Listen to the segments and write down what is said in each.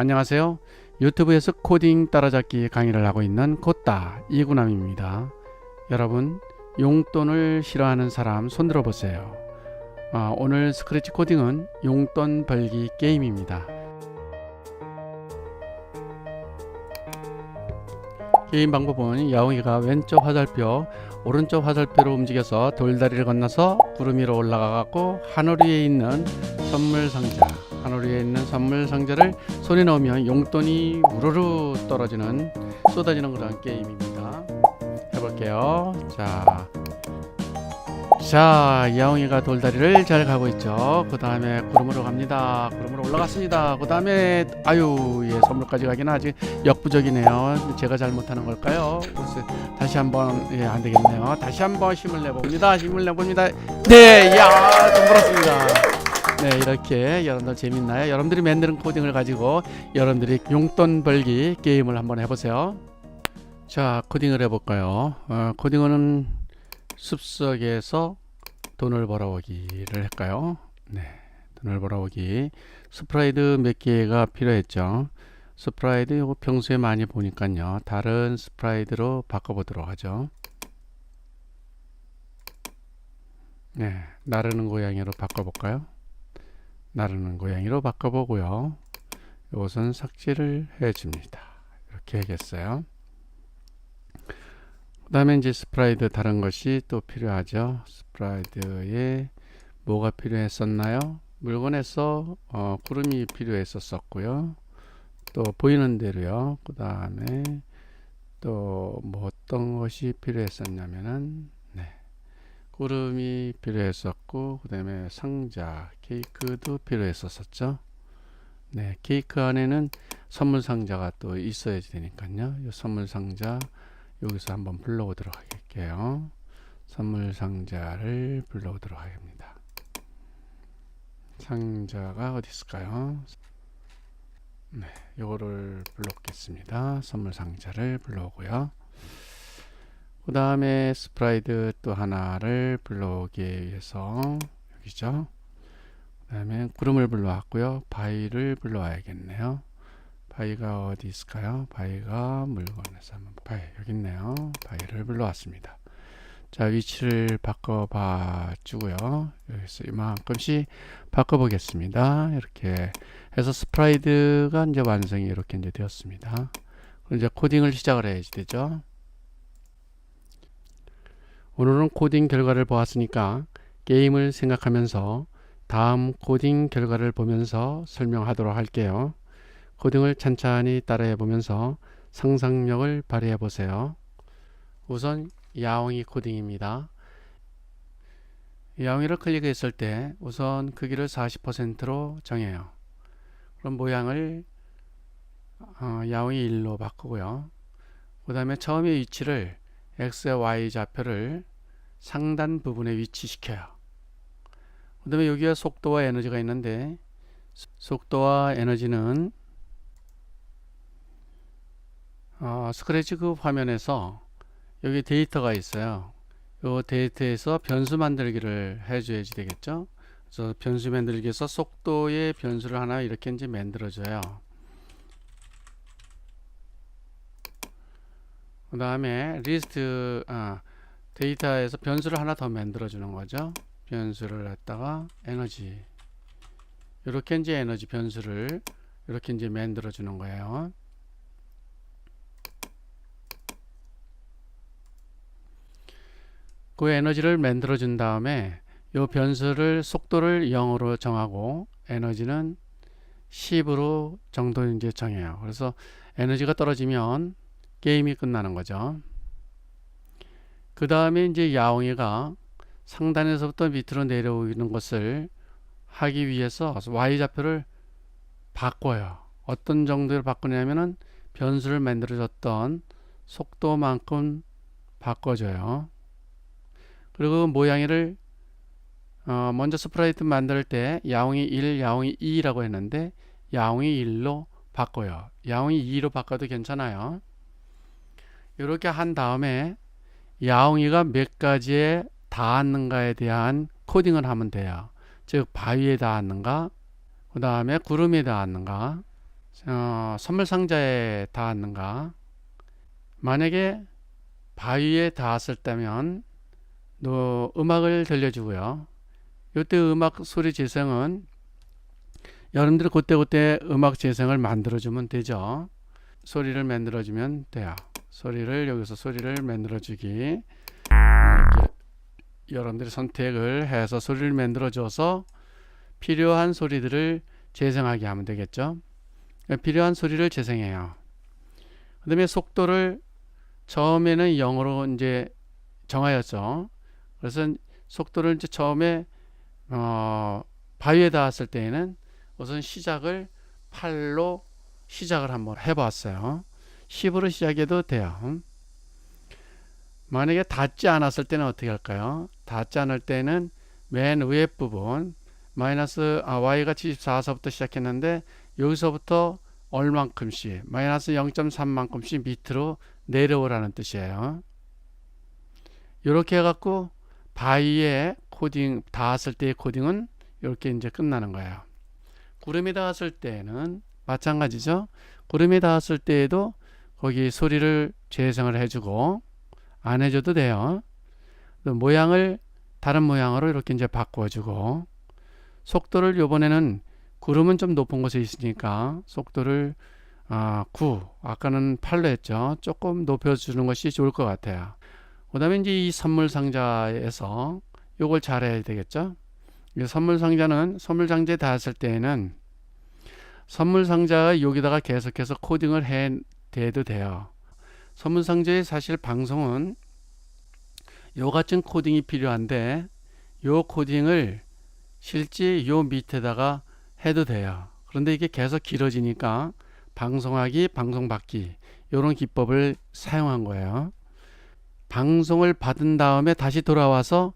안녕하세요. 유튜브에서 코딩 따라잡기 강의를 하고 있는 코따 이구남입니다. 여러분, 용돈을 싫어하는 사람 손들어 보세요. 오늘 스크래치 코딩은 용돈 벌기 게임입니다. 게임 방법은 야옹이가 왼쪽 화살표, 오른쪽 화살표로 움직여서 돌다리를 건너서 구름 위로 올라가고 하늘 위에 있는 선물 상자, 하늘 위에 있는 선물 상자를 손에 넣으면 용돈이 우르르 떨어지는, 쏟아지는 그런 게임입니다. 해볼게요. 자, 야옹이가 돌다리를 잘 가고 있죠. 그 다음에 구름으로 갑니다. 구름으로 올라갔습니다. 그 다음에 선물까지 가기는 아직 역부족이네요. 제가 잘못하는 걸까요? 다시 한번, 안 되겠네요. 다시 한번 힘을 내봅니다. 네, 돈 벌었습니다. 네, 이렇게 여러분들 재밌나요? 여러분들이 만드는 코딩을 가지고 여러분들이 용돈 벌기 게임을 한번 해보세요. 자, 코딩을 해볼까요? 코딩은 숲속에서 돈을 벌어오기를 할까요? 네, 돈을 벌어오기. 스프라이드 몇 개가 필요했죠. 스프라이드 이거 평소에 많이 보니까요. 다른 스프라이드로 바꿔보도록 하죠. 네, 나르는 고양이로 바꿔볼까요? 나르는 고양이로 바꿔보고요. 이것은 삭제를 해줍니다. 이렇게 하겠어요. 그 다음에 이제 스프라이드 다른 것이 또 필요하죠. 스프라이드에 뭐가 필요했었나요? 물건에서 구름이 필요했었고요. 또 보이는 대로요. 그 다음에 또 뭐 어떤 것이 필요했었냐면은 구름이 필요했었고, 그 다음에 상자, 케이크도 필요했었죠. 네, 케이크 안에는 선물 상자가 또 있어야 되니까요. 이 선물 상자 여기서 한번 불러오도록 할게요. 선물 상자를 불러오도록 하겠습니다. 상자가 어디 있을까요? 네, 요거를 불러오겠습니다. 선물 상자를 불러오고요. 그 다음에 스프라이드 또 하나를 불러오기 위해서 여기죠. 그 다음에 구름을 불러왔고요. 바위를 불러와야겠네요. 바위가 어디 있을까요? 바위가 물건에서 한번 여기 있네요. 바위를 불러왔습니다. 자, 위치를 바꿔봐 주고요. 여기서 이만큼씩 바꿔보겠습니다. 이렇게 해서 스프라이드가 이제 완성이 이렇게 이제 되었습니다. 그럼 이제 코딩을 시작을 해야지 되죠. 오늘은 코딩 결과를 보았으니까 게임을 생각하면서 다음 코딩 결과를 보면서 설명하도록 할게요. 코딩을 찬찬히 따라해 보면서 상상력을 발휘해 보세요. 우선 야옹이 코딩입니다. 야옹이를 클릭했을 때 우선 크기를 40%로 정해요. 그럼 모양을 야옹이 1로 바꾸고요. 그 다음에 처음에 위치를 X, Y 좌표를 상단 부분에 위치시켜요. 그 다음에 여기가 속도와 에너지가 있는데, 속도와 에너지는 스크래치 그 화면에서 여기 데이터가 있어요. 이 데이터에서 변수 만들기를 해줘야지 되겠죠. 그래서 변수 만들기에서 속도의 변수를 하나 이렇게 이제 만들어줘요. 그 다음에 리스트 데이터에서 변수를 하나 더 만들어 주는 거죠. 변수를 갖다가 에너지, 이렇게 이제 에너지 변수를 이렇게 이제 만들어 주는 거예요. 그 에너지를 만들어 준 다음에 이 변수를 속도를 0으로 정하고 에너지는 10으로 정도 이제 정해요. 그래서 에너지가 떨어지면 게임이 끝나는 거죠. 그 다음에 이제 야옹이가 상단에서부터 밑으로 내려오는 것을 하기 위해서 Y좌표를 바꿔요. 어떤 정도로 바꾸냐면은 변수를 만들어줬던 속도만큼 바꿔줘요. 그리고 모양이를 먼저 스프라이트 만들 때 야옹이 1, 야옹이 2라고 했는데 야옹이 1로 바꿔요. 야옹이 2로 바꿔도 괜찮아요. 이렇게 한 다음에 야옹이가 몇 가지에 닿았는가에 대한 코딩을 하면 돼요. 즉 바위에 닿았는가, 그 다음에 구름에 닿았는가, 선물 상자에 닿았는가. 만약에 바위에 닿았을 때면 음악을 들려주고요. 이때 음악 소리 재생은 여러분들이 그때그때 음악 재생을 만들어주면 되죠. 소리를 만들어주면 돼요. 여기서 소리를 만들어주기. 이렇게 여러분들이 선택을 해서 소리를 만들어줘서 필요한 소리들을 재생하게 하면 되겠죠. 필요한 소리를 재생해요. 그 다음에 속도를 처음에는 0으로 이제 정하였죠. 그래서 속도를 이제 처음에 바위에 닿았을 때에는 우선 시작을 8로 시작을 한번 해봤어요. 10으로 시작해도 돼요. 만약에 닿지 않았을 때는 어떻게 할까요? 닿지 않을 때는 맨 위에 부분 마이너스 y가 74서부터 시작했는데 여기서부터 얼만큼씩 마이너스 0.3만큼씩 밑으로 내려오라는 뜻이에요. 이렇게 해갖고 바위에 코딩 닿았을 때의 코딩은 이렇게 이제 끝나는 거예요. 구름에 닿았을 때는 마찬가지죠. 구름에 닿았을 때에도 거기 소리를 재생을 해주고 안 해줘도 돼요. 모양을 다른 모양으로 이렇게 이제 바꿔주고 속도를 요번에는 구름은 좀 높은 곳에 있으니까 속도를 9 아까는 8로 했죠. 조금 높여주는 것이 좋을 것 같아요. 그 다음에 이제 이 선물 상자에서 요걸 잘해야 되겠죠. 이 선물 상자에 닿았을 때에는 선물 상자가 여기다가 계속해서 코딩을 해 대도 돼요. 선물 상자에 사실 방송은 요 같은 코딩이 필요한데 요 코딩을 실제 요 밑에다가 해도 돼요. 그런데 이게 계속 길어지니까 방송하기, 방송받기 요런 기법을 사용한 거예요. 방송을 받은 다음에 다시 돌아와서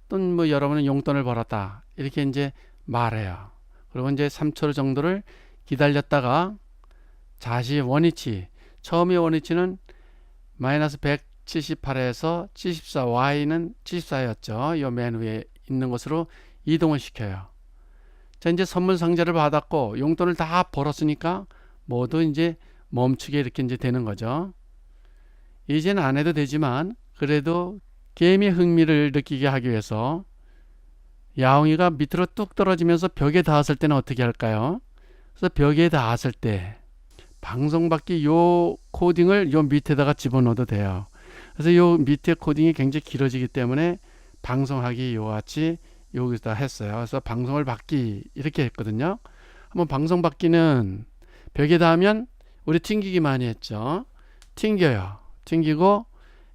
또 뭐 여러분은 용돈을 벌었다 이렇게 이제 말해요. 그리고 이제 3초 정도를 기다렸다가 다시 원위치, 처음에 원위치는 마이너스 178에서 74, y는 74였죠. 요 맨 위에 있는 곳으로 이동을 시켜요. 자, 이제 선물 상자를 받았고 용돈을 다 벌었으니까 모두 이제 멈추게 이렇게 이제 되는 거죠. 이제는 안 해도 되지만 그래도 게임의 흥미를 느끼게 하기 위해서 야옹이가 밑으로 뚝 떨어지면서 벽에 닿았을 때는 어떻게 할까요? 그래서 벽에 닿았을 때 방송받기 요 코딩을 요 밑에다가 집어넣어도 돼요. 그래서 요 밑에 코딩이 굉장히 길어지기 때문에 방송하기 요같이 여기다 했어요. 그래서 방송을 받기 이렇게 했거든요. 한번 방송받기는 벽에 닿으면 우리 튕기기 많이 했죠. 튕겨요. 튕기고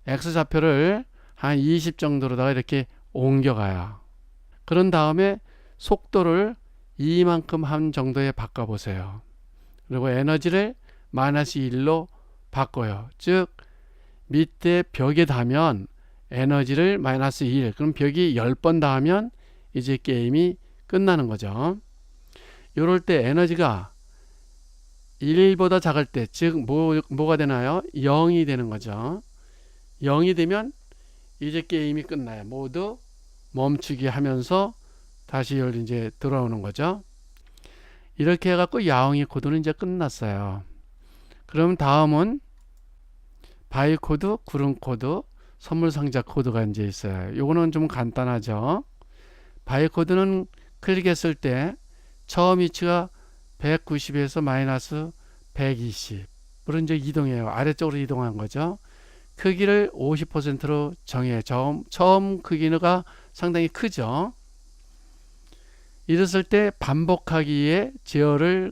X좌표를 한 20 정도로다가 이렇게 옮겨가요. 그런 다음에 속도를 이만큼 한 정도에 바꿔보세요. 그리고 에너지를 마이너스 1로 바꿔요. 즉 밑에 벽에 닿으면 에너지를 마이너스 1, 그럼 벽이 10번 닿으면 이제 게임이 끝나는 거죠. 이럴 때 에너지가 1보다 작을 때, 즉 뭐가 되나요? 0이 되는 거죠. 0이 되면 이제 게임이 끝나요. 모두 멈추게 하면서 다시 이제 들어오는 거죠. 이렇게 해갖고 야옹이 코드는 이제 끝났어요. 그럼 다음은 바위 코드, 구름 코드, 선물 상자 코드가 이제 있어요. 요거는 좀 간단하죠. 바위 코드는 클릭했을 때 처음 위치가 190에서 마이너스 120으로 이제 이동해요. 아래쪽으로 이동한 거죠. 크기를 50%로 정해. 처음 크기가 상당히 크죠. 이랬을 때 반복하기에 제어를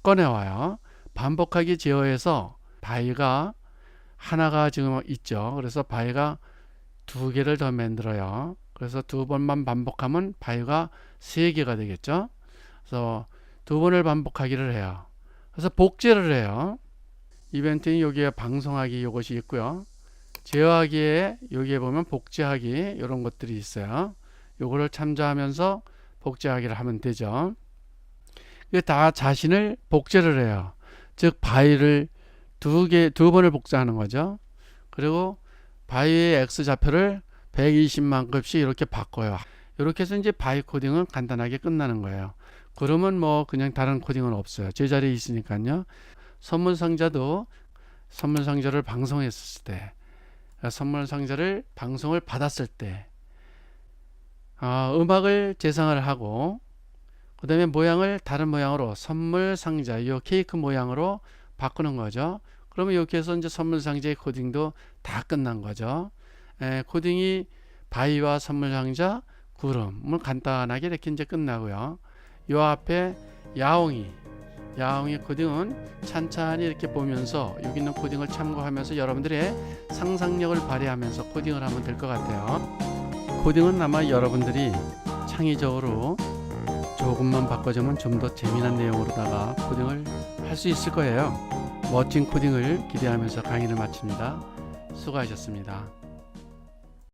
꺼내와요. 반복하기 제어에서 바위가 하나가 지금 있죠. 그래서 바위가 2개를 더 만들어요. 그래서 2번만 반복하면 바위가 3개가 되겠죠. 그래서 2번을 반복하기를 해요. 그래서 복제를 해요. 이벤트는 여기에 방송하기 요것이 있고요. 제어하기에 여기에 보면 복제하기 이런 것들이 있어요. 요거를 참조하면서 복제하기를 하면 되죠. 다 자신을 복제를 해요. 즉 바위를 두 번을 복제하는 거죠. 그리고 바위의 X좌표를 120만큼씩 이렇게 바꿔요. 이렇게 해서 이제 바위 코딩은 간단하게 끝나는 거예요. 그러면 뭐 그냥 다른 코딩은 없어요. 제자리에 있으니까요. 선물 상자도 선물 상자를 방송했을 때, 선물 상자를 방송을 받았을 때, 음악을 재생을 하고, 그 다음에 모양을 다른 모양으로 선물 상자, 이 케이크 모양으로 바꾸는 거죠. 그러면 이렇게 해서 이제 선물 상자의 코딩도 다 끝난 거죠. 코딩이 바위와 선물 상자, 구름을 간단하게 이렇게 이제 끝나고요. 요 앞에 야옹이 코딩은 찬찬히 이렇게 보면서 여기 있는 코딩을 참고하면서 여러분들의 상상력을 발휘하면서 코딩을 하면 될 것 같아요. 코딩은 아마 여러분들이 창의적으로 조금만 바꿔주면 좀 더 재미난 내용으로다가 코딩을 할 수 있을 거예요. 멋진 코딩을 기대하면서 강의를 마칩니다. 수고하셨습니다.